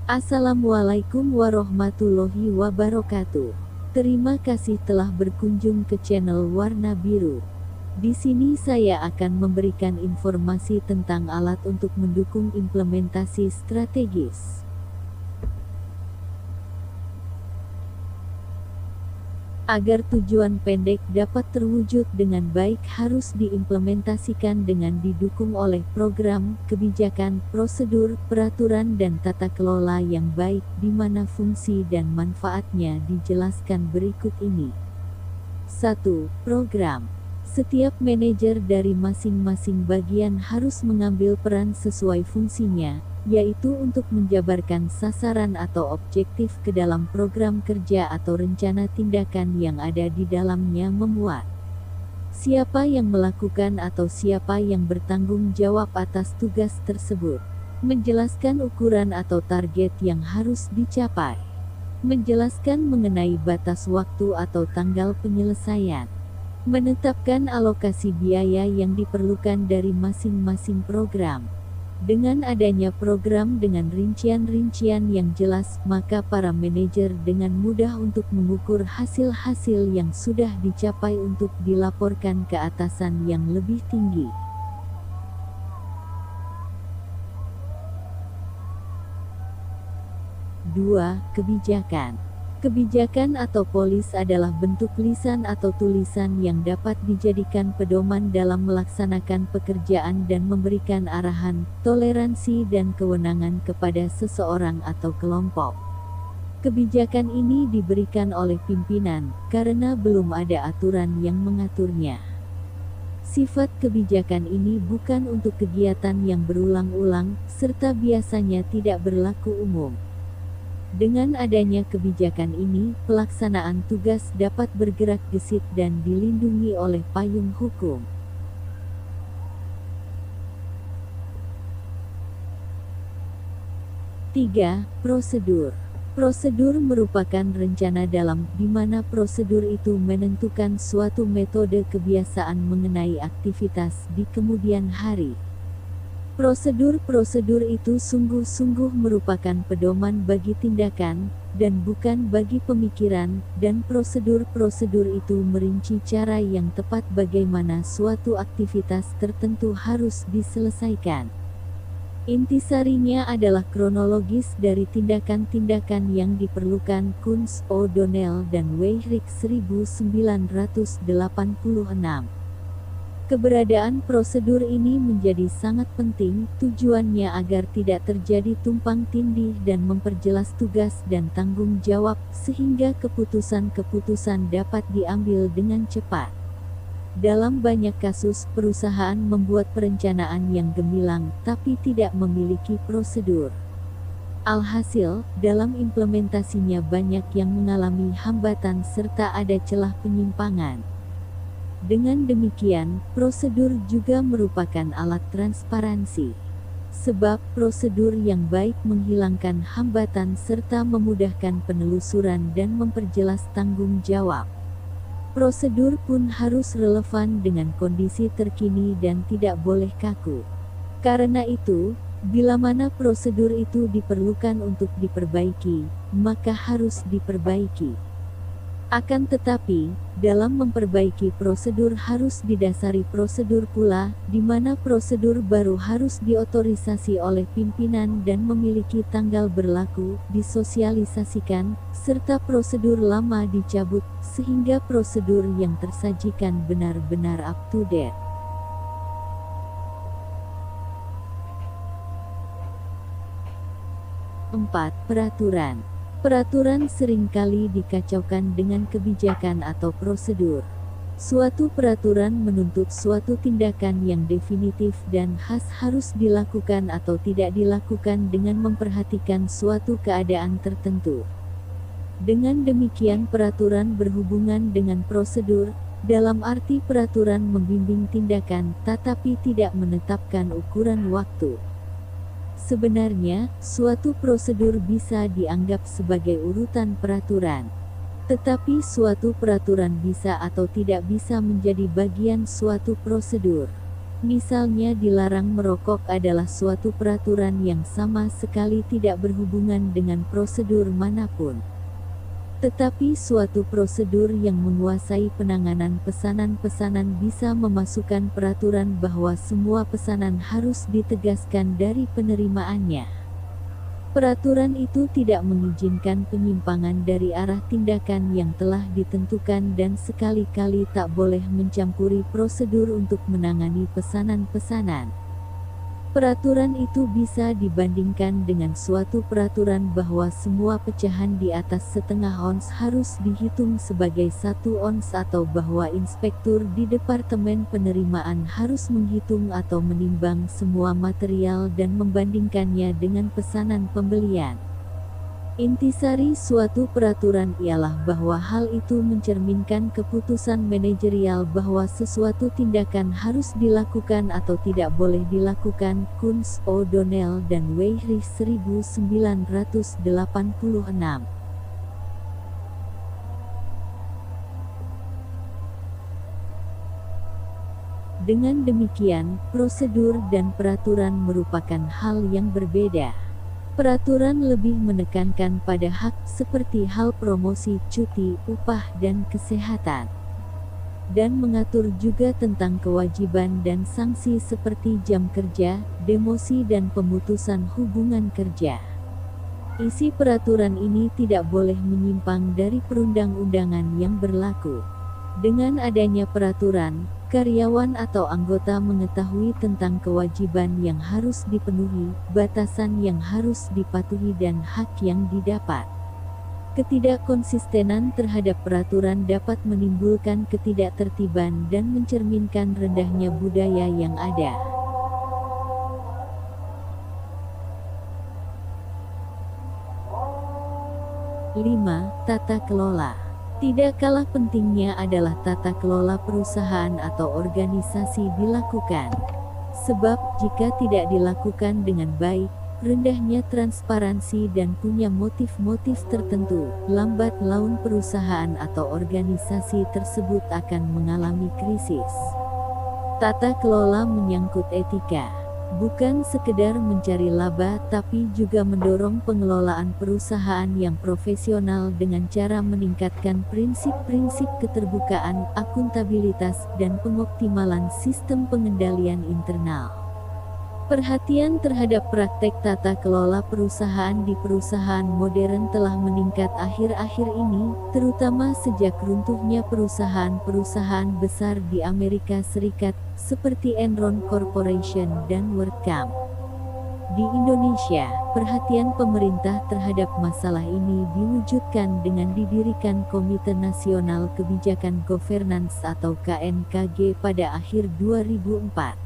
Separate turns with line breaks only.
Assalamualaikum warahmatullahi wabarakatuh. Terima kasih telah berkunjung ke channel Warna Biru. Di sini saya akan memberikan informasi tentang alat untuk mendukung implementasi strategis. Agar tujuan pendek dapat terwujud dengan baik harus diimplementasikan dengan didukung oleh program, kebijakan, prosedur, peraturan dan tata kelola yang baik di mana fungsi dan manfaatnya dijelaskan berikut ini. 1. Program. Setiap manajer dari masing-masing bagian harus mengambil peran sesuai fungsinya, yaitu untuk menjabarkan sasaran atau objektif ke dalam program kerja atau rencana tindakan yang ada di dalamnya memuat. Siapa yang melakukan atau siapa yang bertanggung jawab atas tugas tersebut. Menjelaskan ukuran atau target yang harus dicapai. Menjelaskan mengenai batas waktu atau tanggal penyelesaian. Menetapkan alokasi biaya yang diperlukan dari masing-masing program. Dengan adanya program dengan rincian-rincian yang jelas, maka para manajer dengan mudah untuk mengukur hasil-hasil yang sudah dicapai untuk dilaporkan ke atasan yang lebih tinggi. Dua, kebijakan. Kebijakan atau polis adalah bentuk lisan atau tulisan yang dapat dijadikan pedoman dalam melaksanakan pekerjaan dan memberikan arahan, toleransi dan kewenangan kepada seseorang atau kelompok. Kebijakan ini diberikan oleh pimpinan, karena belum ada aturan yang mengaturnya. Sifat kebijakan ini bukan untuk kegiatan yang berulang-ulang, serta biasanya tidak berlaku umum. Dengan adanya kebijakan ini, pelaksanaan tugas dapat bergerak gesit dan dilindungi oleh payung hukum. Tiga, prosedur. Prosedur merupakan rencana dalam di mana prosedur itu menentukan suatu metode kebiasaan mengenai aktivitas di kemudian hari. Prosedur-prosedur itu sungguh-sungguh merupakan pedoman bagi tindakan, dan bukan bagi pemikiran, dan prosedur-prosedur itu merinci cara yang tepat bagaimana suatu aktivitas tertentu harus diselesaikan. Intisarinya adalah kronologis dari tindakan-tindakan yang diperlukan. Kunz, O'Donnell dan Weyrich 1986. Keberadaan prosedur ini menjadi sangat penting, tujuannya agar tidak terjadi tumpang tindih dan memperjelas tugas dan tanggung jawab, sehingga keputusan-keputusan dapat diambil dengan cepat. Dalam banyak kasus, perusahaan membuat perencanaan yang gemilang, tapi tidak memiliki prosedur. Alhasil, dalam implementasinya banyak yang mengalami hambatan serta ada celah penyimpangan. Dengan demikian, prosedur juga merupakan alat transparansi. Sebab, prosedur yang baik menghilangkan hambatan serta memudahkan penelusuran dan memperjelas tanggung jawab. Prosedur pun harus relevan dengan kondisi terkini dan tidak boleh kaku. Karena itu, bila mana prosedur itu diperlukan untuk diperbaiki, maka harus diperbaiki. Akan tetapi, dalam memperbaiki prosedur harus didasari prosedur pula, di mana prosedur baru harus diotorisasi oleh pimpinan dan memiliki tanggal berlaku, disosialisasikan, serta prosedur lama dicabut, sehingga prosedur yang tersajikan benar-benar up to date. 4. Peraturan. Peraturan seringkali dikacaukan dengan kebijakan atau prosedur. Suatu peraturan menuntut suatu tindakan yang definitif dan khas harus dilakukan atau tidak dilakukan dengan memperhatikan suatu keadaan tertentu. Dengan demikian peraturan berhubungan dengan prosedur, dalam arti peraturan membimbing tindakan, tetapi tidak menetapkan ukuran waktu. Sebenarnya, suatu prosedur bisa dianggap sebagai urutan peraturan. Tetapi suatu peraturan bisa atau tidak bisa menjadi bagian suatu prosedur. Misalnya dilarang merokok adalah suatu peraturan yang sama sekali tidak berhubungan dengan prosedur manapun. Tetapi suatu prosedur yang menguasai penanganan pesanan-pesanan bisa memasukkan peraturan bahwa semua pesanan harus ditegaskan dari penerimaannya. Peraturan itu tidak mengizinkan penyimpangan dari arah tindakan yang telah ditentukan dan sekali-kali tak boleh mencampuri prosedur untuk menangani pesanan-pesanan. Peraturan itu bisa dibandingkan dengan suatu peraturan bahwa semua pecahan di atas setengah ons harus dihitung sebagai 1 ons atau bahwa inspektur di Departemen Penerimaan harus menghitung atau menimbang semua material dan membandingkannya dengan pesanan pembelian. Intisari suatu peraturan ialah bahwa hal itu mencerminkan keputusan manajerial bahwa sesuatu tindakan harus dilakukan atau tidak boleh dilakukan. Kunz, O'Donnell dan Weyrich 1986. Dengan demikian, prosedur dan peraturan merupakan hal yang berbeda. Peraturan lebih menekankan pada hak seperti hal promosi, cuti, upah dan kesehatan. Dan mengatur juga tentang kewajiban dan sanksi seperti jam kerja, demosi dan pemutusan hubungan kerja. Isi peraturan ini tidak boleh menyimpang dari perundang-undangan yang berlaku. Dengan adanya peraturan, karyawan atau anggota mengetahui tentang kewajiban yang harus dipenuhi, batasan yang harus dipatuhi dan hak yang didapat. Ketidakkonsistenan terhadap peraturan dapat menimbulkan ketidaktertiban dan mencerminkan rendahnya budaya yang ada. Lima, tata kelola. Tidak kalah pentingnya adalah tata kelola perusahaan atau organisasi dilakukan. Sebab, jika tidak dilakukan dengan baik, rendahnya transparansi dan punya motif-motif tertentu, lambat laun perusahaan atau organisasi tersebut akan mengalami krisis. Tata kelola menyangkut etika. Bukan sekedar mencari laba tapi juga mendorong pengelolaan perusahaan yang profesional dengan cara meningkatkan prinsip-prinsip keterbukaan, akuntabilitas, dan pengoptimalan sistem pengendalian internal. Perhatian terhadap praktek tata kelola perusahaan di perusahaan modern telah meningkat akhir-akhir ini, terutama sejak runtuhnya perusahaan-perusahaan besar di Amerika Serikat, seperti Enron Corporation dan WorldCom. Di Indonesia, perhatian pemerintah terhadap masalah ini diwujudkan dengan didirikan Komite Nasional Kebijakan Governance atau KNKG pada akhir 2004.